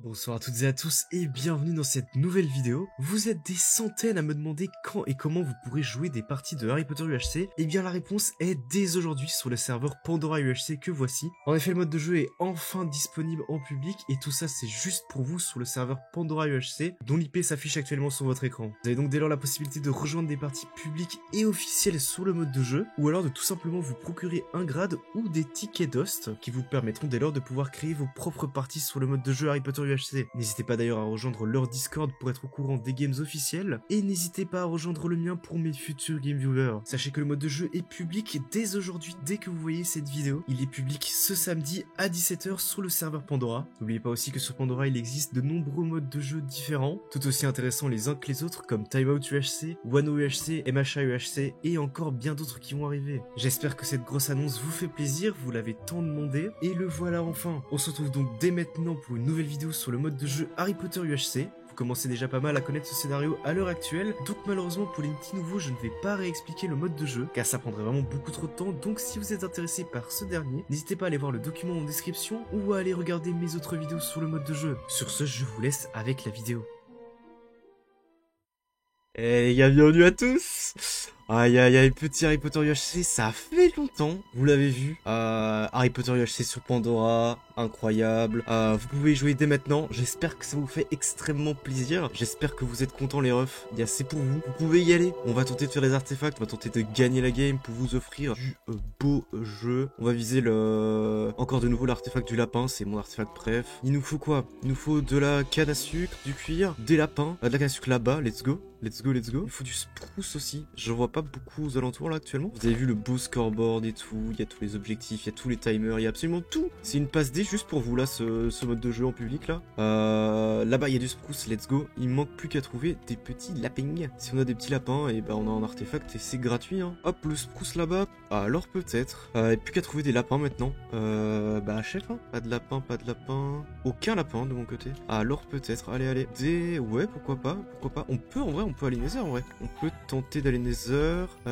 Bonsoir à toutes et à tous et bienvenue dans cette nouvelle vidéo. Vous êtes des centaines à me demander quand et comment vous pourrez jouer des parties de Harry Potter UHC. Et bien la réponse est dès aujourd'hui sur le serveur Pandora UHC que voici. En effet, le mode de jeu est enfin disponible en public et tout ça c'est juste pour vous sur le serveur Pandora UHC dont l'IP s'affiche actuellement sur votre écran. Vous avez donc dès lors la possibilité de rejoindre des parties publiques et officielles sur le mode de jeu ou alors de tout simplement vous procurer un grade ou des tickets d'host qui vous permettront dès lors de pouvoir créer vos propres parties sur le mode de jeu Harry Potter UHC. N'hésitez pas d'ailleurs à rejoindre leur Discord pour être au courant des games officiels et n'hésitez pas à rejoindre le mien pour mes futurs game viewers. Sachez que le mode de jeu est public dès aujourd'hui, dès que vous voyez cette vidéo. Il est public ce samedi à 17 h sur le serveur Pandora. N'oubliez pas aussi que sur Pandora il existe de nombreux modes de jeu différents, tout aussi intéressants les uns que les autres comme Timeout UHC, Wano UHC, MHA UHC et encore bien d'autres qui vont arriver. J'espère que cette grosse annonce vous fait plaisir, vous l'avez tant demandé et le voilà enfin. On se retrouve donc dès maintenant pour une nouvelle vidéo sur le mode de jeu Harry Potter UHC. Vous commencez déjà pas mal à connaître ce scénario à l'heure actuelle, donc malheureusement pour les petits nouveaux je ne vais pas réexpliquer le mode de jeu, car ça prendrait vraiment beaucoup trop de temps, donc si vous êtes intéressé par ce dernier, n'hésitez pas à aller voir le document en description ou à aller regarder mes autres vidéos sur le mode de jeu. Sur ce, je vous laisse avec la vidéo. Et les gars, bienvenue à tous. Aïe aïe aïe, petit Harry Potter UHC, ça fait longtemps, vous l'avez vu. Harry Potter UHC sur Pandora, incroyable. Vous pouvez y jouer dès maintenant, j'espère que ça vous fait extrêmement plaisir. J'espère que vous êtes contents les refs, c'est pour vous. Vous pouvez y aller, on va tenter de faire les artefacts, on va tenter de gagner la game pour vous offrir du beau jeu. On va viser encore de nouveau l'artefact du lapin, c'est mon artefact préf. Il nous faut quoi? Il nous faut de la canne à sucre, du cuir, des lapins, de la canne à sucre là-bas, let's go. Let's go, let's go. Il faut du spruce aussi. Je vois pas beaucoup aux alentours là actuellement. Vous avez vu le beau scoreboard et tout. Il y a tous les objectifs, il y a tous les timers, il y a absolument tout. C'est une passe D juste pour vous là, ce mode de jeu en public là. Là-bas il y a du spruce, let's go. Il manque plus qu'à trouver des petits lapins. Si on a des petits lapins, et on a un artefact et c'est gratuit. Hein. Hop, le spruce là-bas. Alors peut-être. Et plus qu'à trouver des lapins maintenant. Chef, hein. Pas de lapin, pas de lapin. Aucun lapin de mon côté. Alors peut-être. Allez, allez. Ouais, pourquoi pas. Pourquoi pas. On peut en vrai, on peut aller Nether en vrai. On peut tenter d'aller Nether. Il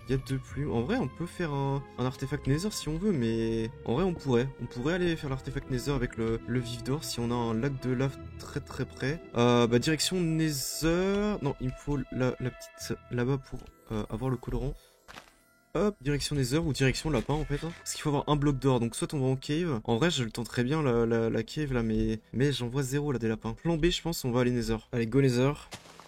y a deux plumes. En vrai, on peut faire un artefact Nether si on veut, mais en vrai, on pourrait. On pourrait aller faire l'artefact Nether avec le vif d'or si on a un lac de lave très très près. Direction Nether. Non, il me faut la petite là-bas pour avoir le colorant. Hop, direction Nether ou direction lapin en fait. Hein. Parce qu'il faut avoir un bloc d'or, donc soit on va en cave. En vrai, je le tente très bien la cave là, mais j'en vois zéro là des lapins. Plan B, je pense, on va aller Nether. Allez, go Nether.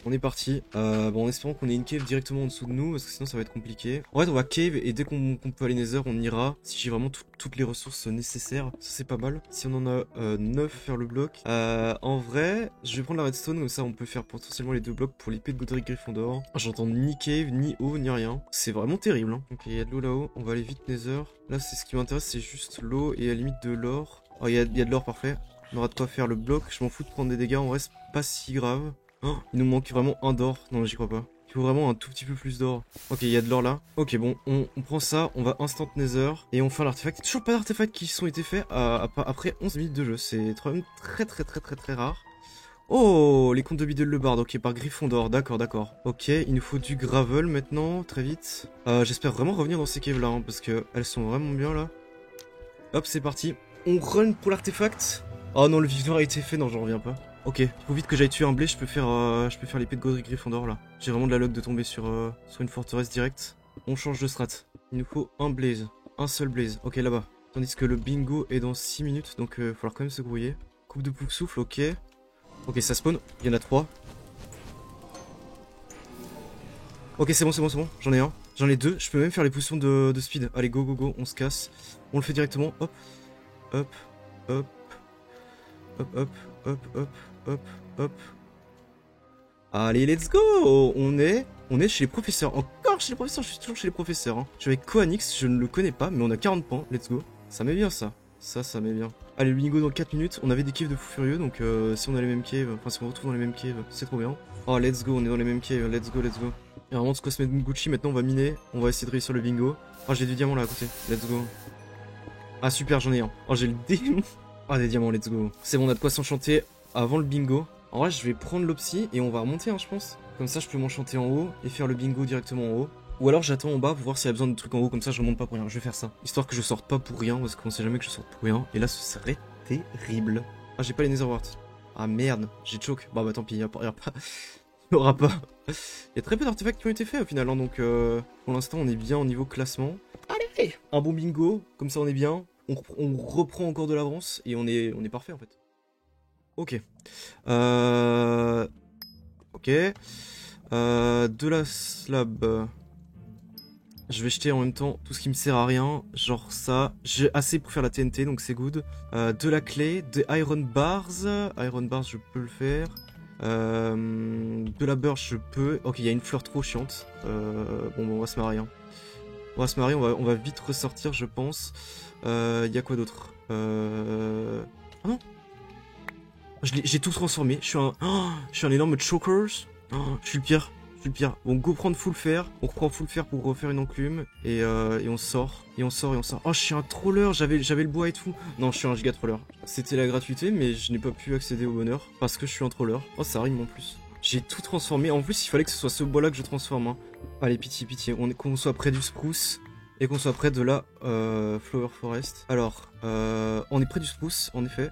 On est parti. En espérant qu'on ait une cave directement en dessous de nous, parce que sinon ça va être compliqué. En fait, on va cave et dès qu'on peut aller Nether, on ira. Si j'ai vraiment toutes les ressources nécessaires, ça c'est pas mal. Si on en a 9, faire le bloc. En vrai, je vais prendre la redstone, comme ça on peut faire potentiellement les deux blocs pour l'épée de Godric Gryffondor. J'entends ni cave, ni eau, ni rien. C'est vraiment terrible. Hein. Ok, il y a de l'eau là-haut. On va aller vite Nether. Là, c'est ce qui m'intéresse, c'est juste l'eau et à la limite de l'or. Oh, il y a de l'or, parfait. On aura de quoi faire le bloc. Je m'en fous de prendre des dégâts, en vrai, c'est pas si grave. Oh, il nous manque vraiment un d'or. Non, j'y crois pas. Il faut vraiment un tout petit peu plus d'or. Ok, il y a de l'or là. Ok, bon, on prend ça, on va instant Nether et on fait l'artefact. Toujours pas d'artefacts qui sont été faits après 11 minutes de jeu. C'est vraiment très rare. Oh, les contes de Biddle le Bard, ok, par Gryffondor, d'accord. Ok, il nous faut du gravel maintenant, très vite. J'espère vraiment revenir dans ces caves là, hein, parce que elles sont vraiment bien là. Hop, c'est parti. On run pour l'artefact. Oh non, le vif d'or a été fait, non, j'en reviens pas. Ok, il faut vite que j'aille tuer un blé, je peux faire l'épée de Godric Gryffondor là. J'ai vraiment de la luck de tomber sur une forteresse directe. On change de strat. Il nous faut un blaze, un seul blaze. Ok, là-bas. Tandis que le bingo est dans 6 minutes, donc il va falloir quand même se grouiller. Coupe de pouc souffle, ok. Ok, ça spawn, il y en a 3. Ok, c'est bon, j'en ai un. J'en ai 2, je peux même faire les potions de speed. Allez, go, on se casse. On le fait directement, hop. Allez, let's go. On est chez les professeurs. Encore chez les professeurs, je suis toujours chez les professeurs. Hein. Je suis avec Koanix, je ne le connais pas, mais on a 40 points. Let's go. Ça met bien ça. Ça met bien. Allez, le bingo dans 4 minutes. On avait des caves de fou furieux, donc si on a les mêmes caves, enfin si on retrouve dans les mêmes caves, c'est trop bien. Oh, let's go, on est dans les mêmes caves. Let's go. Il y a vraiment de quoi se mettre Gucci. Maintenant, on va miner. On va essayer de réussir le bingo. Oh, j'ai du diamant là à côté. Let's go. Ah, super, j'en ai un. Oh, j'ai le démon. Ah, des diamants, let's go. C'est bon, on a de quoi s'enchanter avant le bingo. En vrai, je vais prendre l'opsie et on va remonter, hein, je pense. Comme ça, je peux m'enchanter en haut et faire le bingo directement en haut. Ou alors, j'attends en bas pour voir s'il y a besoin de trucs en haut. Comme ça, je remonte pas pour rien. Je vais faire ça. Histoire que je sorte pas pour rien, parce qu'on sait jamais que je sorte pour rien. Et là, ce serait terrible. Ah, j'ai pas les Nether Warts. Ah merde, j'ai choke. Bah tant pis, y a pas... Il y aura pas. Il y a très peu d'artefacts qui ont été faits au final, hein, donc pour l'instant on est bien au niveau classement. Allez, un bon bingo, comme ça on est bien. On reprend encore de l'avance et on est parfait en fait. Ok. Ok. De la slab. Je vais jeter en même temps tout ce qui me sert à rien. Genre ça. J'ai assez pour faire la TNT, donc c'est good. De la clé, des iron bars. Iron bars, je peux le faire. De la birch, je peux. Ok, il y a une fleur trop chiante. Bon, on va se marier. Hein. On va se marier, on va vite ressortir, je pense. Il y a quoi d'autre Ah non, j'ai tout transformé. Je suis un énorme chokers. Je suis le pire. Je suis le pire. Bon, go prendre full fer. On reprend full fer pour refaire une enclume. Et on sort. Et on sort. Oh, je suis un troller. J'avais le bois et tout. Non, je suis un giga troller. C'était la gratuité, mais je n'ai pas pu accéder au bonheur. Parce que je suis un troller. Oh, ça rime en plus. J'ai tout transformé. En plus, il fallait que ce soit ce bois-là que je transforme. Hein. Allez, pitié. Qu'on soit près du spruce. Et qu'on soit près de la Flower Forest. Alors, on est près du spruce, en effet.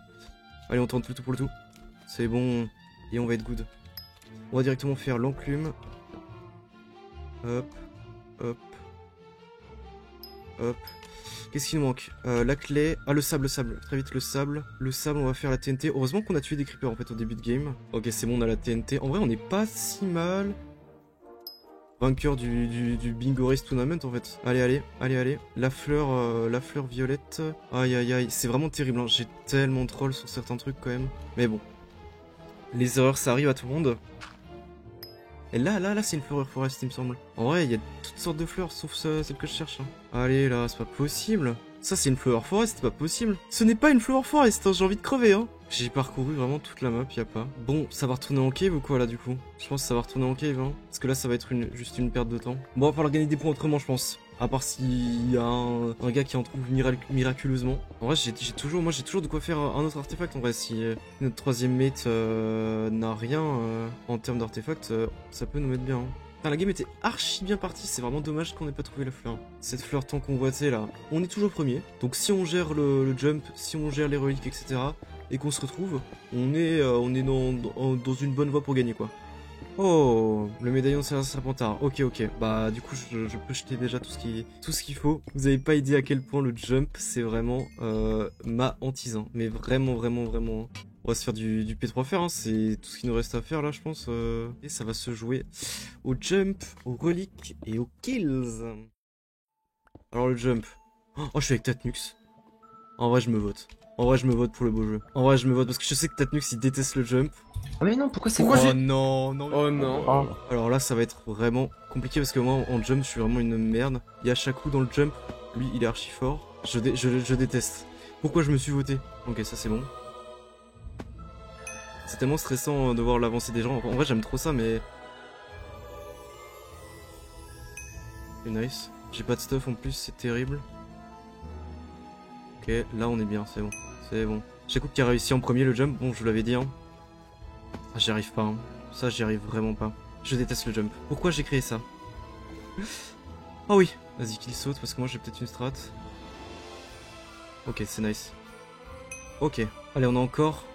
Allez, on tente le tout pour le tout. C'est bon. Et on va être good. On va directement faire l'enclume. Hop. Qu'est-ce qui nous manque? La clé. Ah, le sable. Très vite, le sable. Le sable, on va faire la TNT. Heureusement qu'on a tué des creepers en fait au début de game. Ok, c'est bon, on a la TNT. En vrai, on n'est pas si mal. Vainqueur du Bingo Race Tournament en fait. Allez. La fleur violette. Aïe. C'est vraiment terrible. Hein. J'ai tellement de trolls sur certains trucs quand même. Mais bon. Les erreurs, ça arrive à tout le monde. Et là, c'est une Flower Forest, il me semble. En vrai, il y a toutes sortes de fleurs, sauf celle que je cherche. Hein. Allez, là, c'est pas possible. Ça, c'est une Flower Forest, c'est pas possible. Ce n'est pas une Flower Forest, hein, j'ai envie de crever, hein. J'ai parcouru vraiment toute la map, y a pas. Bon, ça va retourner en cave ou quoi, là, du coup? Je pense que ça va retourner en cave, hein. Parce que là, ça va être juste une perte de temps. Bon, on va falloir gagner des points autrement, je pense. À part s'il y a un gars qui en trouve miraculeusement. En vrai, j'ai toujours de quoi faire un autre artefact. En vrai, si notre troisième mate n'a rien en termes d'artefact, ça peut nous mettre bien. Hein. Putain, la game était archi bien partie. C'est vraiment dommage qu'on n'ait pas trouvé la fleur. Cette fleur tant convoitée là. On est toujours premier. Donc si on gère le jump, si on gère l'héroïque, etc. Et qu'on se retrouve, on est dans une bonne voie pour gagner quoi. Oh, le médaillon de Serpentard. Ok. Bah du coup je peux jeter déjà tout ce qu'il faut. Vous avez pas idée à quel point le jump c'est vraiment ma hantise. Hein. Mais vraiment. On va se faire du P3 fer. Hein. C'est tout ce qu'il nous reste à faire là je pense. Et ça va se jouer au jump, aux reliques et aux kills. Alors le jump. Oh, je suis avec Tatnux. En vrai je me vote. En vrai je me vote pour le beau jeu. En vrai je me vote parce que je sais que Tatnux il déteste le jump. Ah mais non, pourquoi c'est Oh non. Oh non. Oh. Alors là ça va être vraiment compliqué parce que moi en jump je suis vraiment une merde. Il y a Shaku dans le jump, lui il est archi fort. Je déteste. Pourquoi je me suis voté? Ok ça c'est bon. C'est tellement stressant de voir l'avancée des gens. En vrai j'aime trop ça mais... C'est nice. J'ai pas de stuff en plus, c'est terrible. Ok, là on est bien, c'est bon. C'est bon. Shaku qui a réussi en premier le jump, bon je vous l'avais dit hein. Ah, j'y arrive pas, hein. Ça j'y arrive vraiment pas. Je déteste le jump. Pourquoi j'ai créé ça? Oh oui. Vas-y qu'il saute parce que moi j'ai peut-être une strat. Ok c'est nice. Ok. Allez on a encore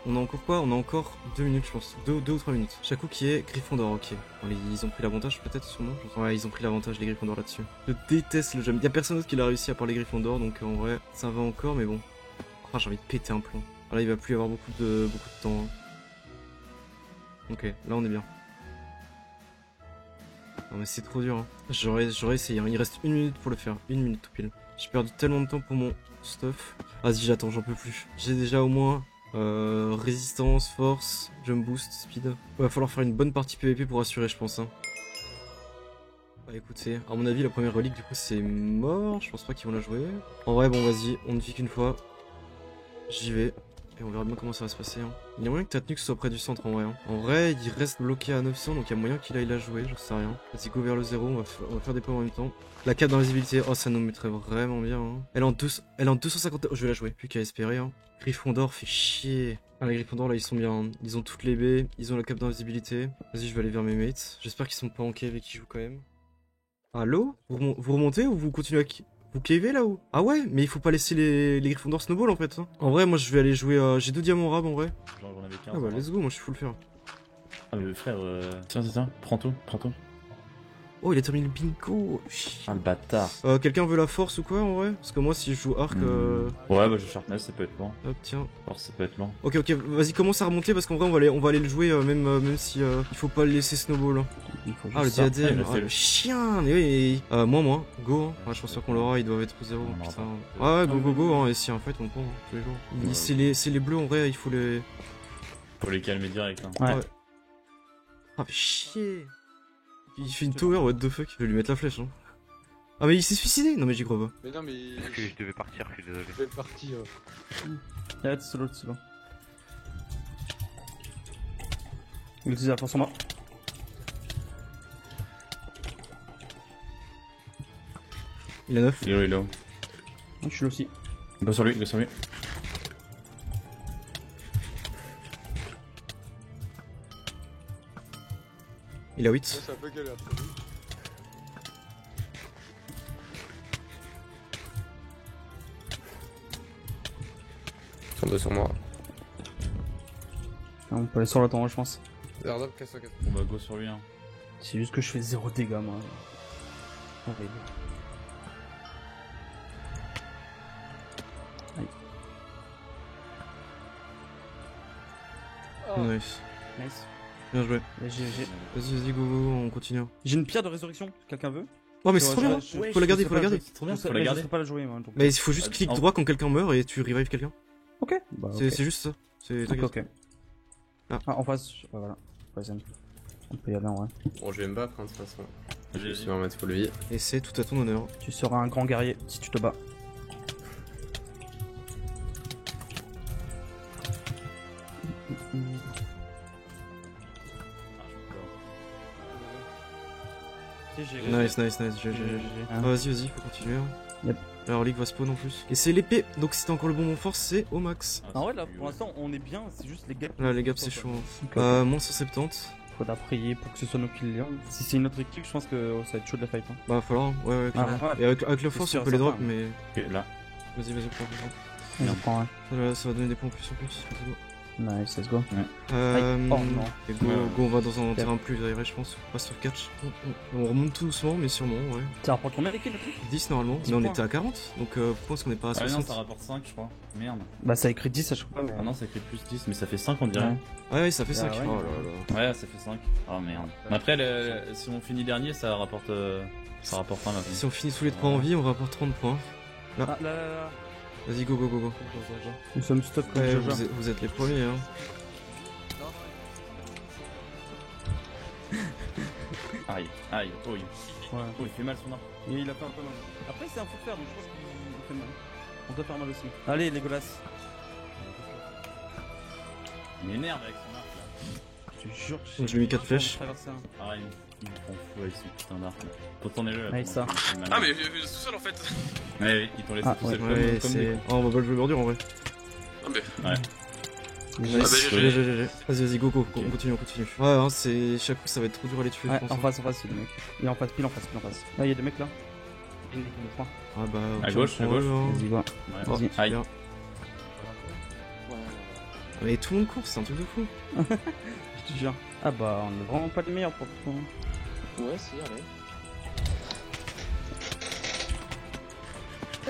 quoi? On a encore 2 minutes je pense. 2 ou 3 minutes. Shaku qui est Gryffondor, ok. Allez, ils ont pris l'avantage peut-être sûrement. Ouais ils ont pris l'avantage les Gryffondor là-dessus. Je déteste le jump. Y'a personne d'autre qui l'a réussi à part les Gryffondor donc en vrai ça va encore mais bon. Ah j'ai envie de péter un plomb. Ah, là il va plus y avoir beaucoup de temps. Hein. Ok, là on est bien. Non mais c'est trop dur hein. J'aurais essayé, hein. Il reste 1 minute pour le faire. 1 minute tout pile. J'ai perdu tellement de temps pour mon stuff. Vas-y j'attends, j'en peux plus. J'ai déjà au moins résistance, force, jump boost, speed. Il va falloir faire une bonne partie PVP pour assurer je pense hein. Bah écoutez, à mon avis la première relique du coup c'est mort. Je pense pas qu'ils vont la jouer. En vrai bon vas-y, on ne vit qu'une fois. J'y vais. Et on verra bien comment ça va se passer. Hein. Il y a moyen que Tatnux soit près du centre en vrai. Hein. En vrai, il reste bloqué à 900, donc il y a moyen qu'il aille la jouer, j'en sais rien. Vas-y, go vers le 0, on va faire des points en même temps. La cape d'invisibilité, oh ça nous mettrait vraiment bien. Hein. Elle est en 250... Oh, je vais la jouer, plus qu'à espérer. Hein. Gryffondor fait chier. Ah, les Gryffondor là, ils sont bien. Hein. Ils ont toutes les baies, ils ont la cape d'invisibilité. Vas-y, je vais aller vers mes mates. J'espère qu'ils sont pas en cave et qu'ils jouent quand même. Allô? Vous remontez ou vous continuez à... Vous cavez là ou? Ah ouais, mais il faut pas laisser les Gryffondor snowball en fait. Hein. En vrai, moi je vais aller jouer. J'ai 2 diamants rab en vrai. Genre j'en avais 15. Ah bah let's go, moi je suis full faire. Ah mais frère, tiens, prends tout. Oh, il a terminé le bingo. Ah le bâtard. Quelqu'un veut la force ou quoi en vrai? Parce que moi si je joue arc. Ouais, bah je sharpness, ça peut être long. Hop, tiens. Force, ça peut être long. Ok, vas-y, commence à remonter parce qu'en vrai on va aller le jouer même si il faut pas le laisser snowball. Hein. Ah, le diadème, le chien. Mais oui, moi, go. Hein. Ouais, je pense pas qu'on l'aura, ils doivent être 0. Putain. Ouais, go, hein. Et si en fait on prend tous les jours. C'est les bleus en vrai, il faut les. Faut les calmer direct. Hein. Ouais. Ah, mais chier. Il fait une tower, what the fuck. Je vais lui mettre la flèche. Hein. Ah, mais il s'est suicidé. Non, mais j'y crois pas. Mais non, mais. Je devais partir, je suis désolé. Je vais partir. Arrête, solo. Il utilise la force en moi. Il a 9. Il est low. Je suis là aussi. Go sur lui. Il a 8. C'est un peu galère. Ils sont deux sur moi. On peut aller sur le temps, je pense. Zerdop, casse 4. On va go sur lui. Hein. C'est juste que je fais 0 dégâts, moi. Horrible. Nice. Nice. Bien joué. GG. Vas-y, go, on continue. J'ai une pierre de résurrection, quelqu'un veut? Oh, mais c'est trop bien. Ouais, Faut la garder, faut la garder. C'est trop bien, Je faut la garder. sais pas la jouer, moi. Donc... Mais il faut juste clic droit quand quelqu'un meurt et tu revives quelqu'un. Ok. Bah, C'est juste ça. ok. Ah. En face, voilà. On peut y aller en vrai. Bon, je vais me battre hein, de toute façon. Je J'ai- suis en mode full vie. Et c'est tout à ton honneur. Tu seras un grand guerrier si tu te bats. Nice, GG. Ah, vas-y, faut continuer. Hein. Yep. Alors, League va spawn en plus. Et c'est l'épée, donc si t'as encore le bon force, c'est au max. En vrai, là, pour l'instant, on est bien, c'est juste les gaps. Là, les gaps, c'est chaud. Moins 170. Faudra prier pour que ce soit nous qui le Si c'est une autre équipe, je pense que ça va être chaud de la fight. Hein. Bah, va falloir, ouais, clairement. Ah, ouais. Et avec le force, sûr, on peut les drop, certain. mais. Ok, là. Vas-y, prends. On prend un. Ça va donner des points en plus. Let's go. Nice, let's go. Oh non. Et go, on va dans un terrain plus aéré, je pense. Pas sur catch. On remonte tout doucement, mais sûrement, ouais. Ça rapporte combien d'équipes? 10 normalement, 10 mais on points. était à 40, donc pourquoi est-ce qu'on est pas à Ah non, 60? ça rapporte 5, je crois. Merde. Bah, ça écrit 10 à chaque fois, mais. Ah non, ça écrit plus 10, mais ça fait 5, on dirait. Ouais, ça fait 5. ouais. Oh là là. Ouais, ça fait 5. Ah merde. Mais après, si on finit dernier, ça rapporte un là. Si on finit tous les 3 en vie, on rapporte 30 points. Ah, là. Vas-y, go. Nous sommes stop comme Ouais, Jaja. vous êtes les premiers, hein. Aïe, oh, Ouais. il fait mal son arc. Et il a fait un peu mal. Après, c'est un fou de faire, donc je pense qu'il fait mal. On doit faire mal aussi. Allez, Legolas. Il m'énerve avec son arc là. Je te jure. Je lui ai mis 4 flèches. Ah, il me prend fou avec son putain d'arc là. Pourtant, on est là. Ouais, ça. Ah, mais tout seul en fait. Ouais, ils t'ont laissé Ah, tout seul Ouais, comme c'est. des Oh, on va pas le jouer bordure en vrai. Ah, mais. Ouais. Nice. GG. GG. Vas-y, go, on continue. Ouais, hein, c'est. Chaque coup, ça va être trop dur à les tuer, Ouais, je pense. en face, il y a des mecs. Il est en face, pile en face. Là, il y a des mecs là. Il y en a 3. Ah bah, À ok, gauche, on prend eux, hein. Vas-y, va. Ouais. Oh, Vas-y. Aïe. bien. Mais tout le monde court, c'est un truc de fou. Je te jure. Ah bah, on est vraiment pas les meilleurs pour le coup. Ouais, si, allez.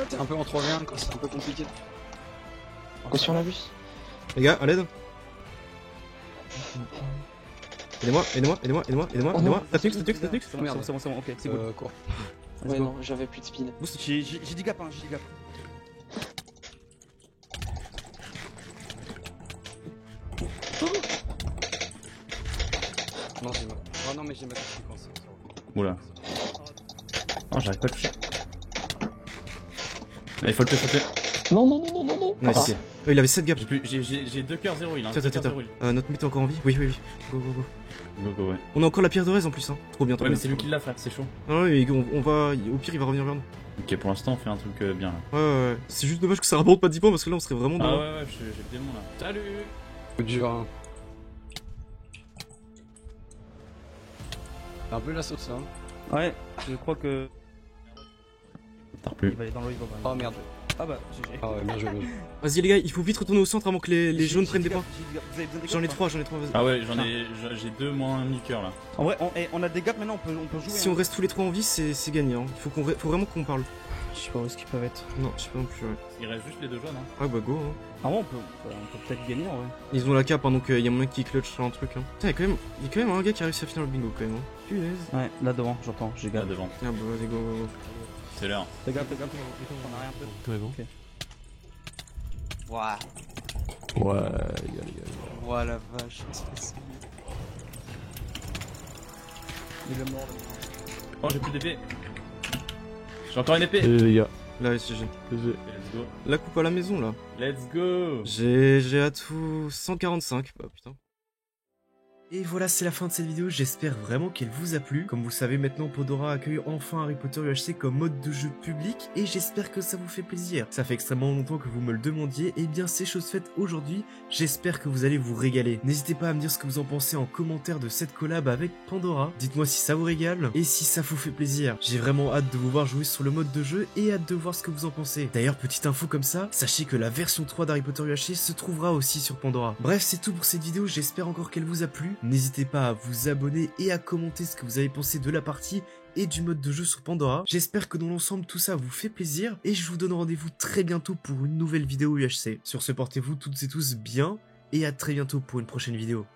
T'es un peu en 3v1 quoi, c'est un peu compliqué. Caution la bus. Les gars, à l'aide. Aidez-moi. Tatux. Merde, c'est bon, ok, c'est good. Quoi. Let's Ouais, go. non, j'avais plus de speed. J'ai dit gap, j'ai dit gap. Non, j'ai ma. Oh non, mais j'ai ma séquence. Oula. Non, j'arrive pas à toucher. Il faut le choper. Non. Nice. Il avait 7 gaps. J'ai 2 cœurs 0 heal. Hein. Tiens. Notre mythe est encore en vie. Oui. Go. Go, ouais. On a encore la pierre de raise en plus, hein. Trop bien, Ouais, mais c'est lui qui l'a, frère, c'est chaud. Non, mais on va. Au pire, il va revenir vers nous. Ok, pour l'instant, on fait un truc bien là. Ouais. C'est juste dommage que ça rapporte pas 10 points parce que là, on serait vraiment Ah dans. ouais, j'ai le démon là. Salut. Coup dur, hein. C'est un peu la sauce, hein. Ouais, je crois que. T'as plus. Il va aller dans l'eau, il va Oh merde. Ah bah, GG. Ah ouais, bien joué, bien joué. Vas-y les gars, il faut vite retourner au centre avant que les jaunes prennent des points. Vous avez besoin des J'en ai gaps, 3, vas-y. Ah ouais, j'ai 2 moins mi-cœur là. hein. En vrai, on a des gaps maintenant, on peut jouer. Si on reste tous les 3 en vie, c'est gagné. Hein. Faut vraiment qu'on parle. Je sais pas où est-ce qu'ils peuvent être. Non, je sais pas non plus. Ouais, Il reste juste les 2 jaunes. Hein. ah bah go. Hein. Ah ouais, on peut peut-être gagner en vrai. Ils ont la cape, hein, donc il y a moyen qu'ils clutch sur un truc. Hein. Putain, il y a quand même un gars qui a réussi à finir le bingo quand même. Hein. Punaise. Ouais, là devant, j'entends, j'ai Là gap. devant. Ah bah vas-y, go. C'est l'heure. Fais gaffe, on a rien peu. Ouais, bon. Ok. Ouah, Ouais, les gars. ouah la vache, c'est facile. Il est mort. Oh, j'ai plus d'épée. J'ai encore une épée. Les gars. Là, SG. Let's go. La coupe à la maison là. Let's go. J'ai à tout 145. Bah putain. Et voilà, c'est la fin de cette vidéo, j'espère vraiment qu'elle vous a plu. Comme vous le savez maintenant, Pandora accueille enfin Harry Potter UHC comme mode de jeu public et j'espère que ça vous fait plaisir. Ça fait extrêmement longtemps que vous me le demandiez, et bien c'est chose faite aujourd'hui, j'espère que vous allez vous régaler. N'hésitez pas à me dire ce que vous en pensez en commentaire de cette collab avec Pandora, dites-moi si ça vous régale et si ça vous fait plaisir. J'ai vraiment hâte de vous voir jouer sur le mode de jeu et hâte de voir ce que vous en pensez. D'ailleurs, petite info comme ça, sachez que la version 3 d'Harry Potter UHC se trouvera aussi sur Pandora. Bref, c'est tout pour cette vidéo, j'espère encore qu'elle vous a plu. N'hésitez pas à vous abonner et à commenter ce que vous avez pensé de la partie et du mode de jeu sur Pandora. J'espère que dans l'ensemble tout ça vous fait plaisir et je vous donne rendez-vous très bientôt pour une nouvelle vidéo UHC. Sur ce, portez-vous toutes et tous bien et à très bientôt pour une prochaine vidéo.